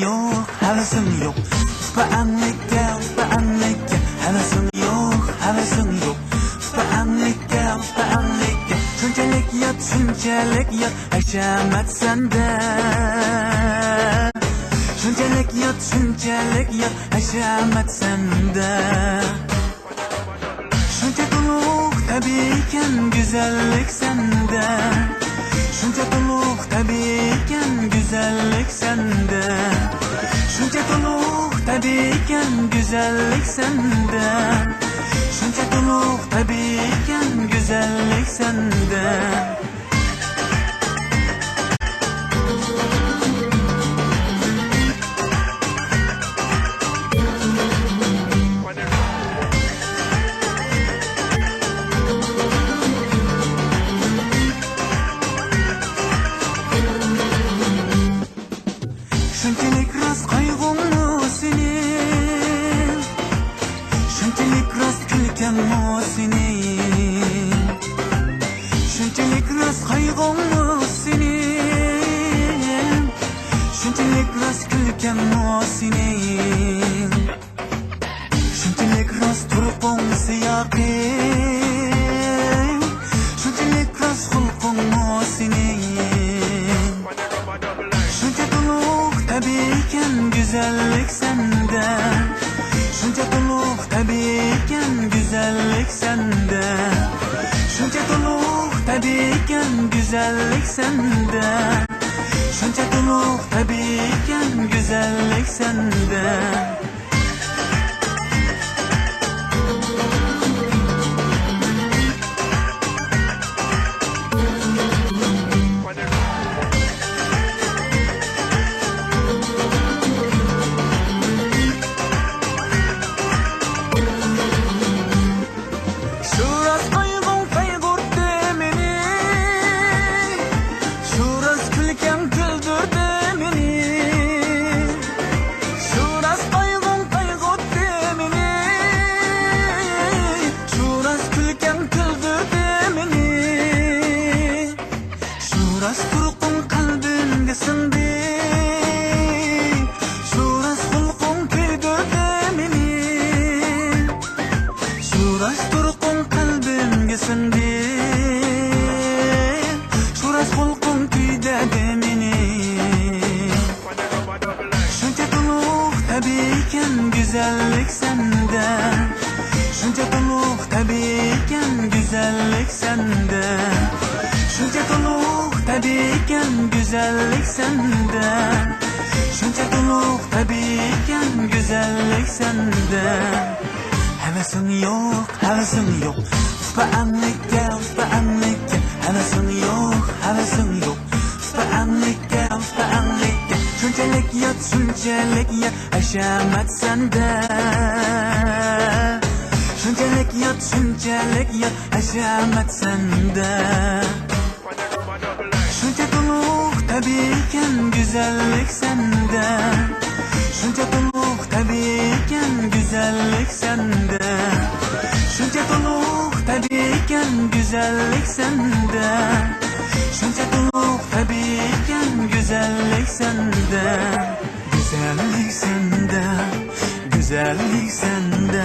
yok, hevesim yok. Beğenlikte, hevesim yok, hevesim yok. Beğenlikte, şunçalik yat, haşamat sende. Şunçalik yat, haşamat sende. Şunca tuluk tabiiken güzellik sende. Şunca tuluk tabiiken güzellik sende. Şunca tuluk tabiiken güzellik sende. Şunca tuluk tabiiken güzellik sende. Şunçalik rast kaygımı senin, şunçalik rast külkemmi senin. Şunçalik rast kaygımı senin, şunçalik rast külkemmi senin. Şunçalik rast turqum siyaqim, şunçalik rast xulqummi senin. Tabiiken güzellik sende. Şunca tuluk tabiiken güzellik sende. Şunca tuluk tabiiken güzellik sende. Şunca tuluk tabiiken güzellik sende. Şuras turqum qalbimga sindi, şuras xulqum kuydirdi meni. Şuras turqum qalbimga sindi, şuras xulqum kuydirdi meni. Şuncha tuluk tabiiken güzellik sende. Şuncha tuluk tabiiken güzellik sende. Şuncha tuluk tabiiken güzellik sende. Şuncha tuluk tabiiken güzellik sende. Hevesim yok, hevesim yok. Beğenlikte, hevesim yok, hevesim yok. Beğenlikte, şunçalik yat, haşamat sende. Şunçalik yat, haşamat sende. Şunca tuluk tabiiken güzellik sende. Şunca tuluk tabiiken güzellik sende. Şunca tuluk tabiiken güzellik sende. Şunca tuluk tabiiken güzellik sende. Güzellik sende, güzellik sende.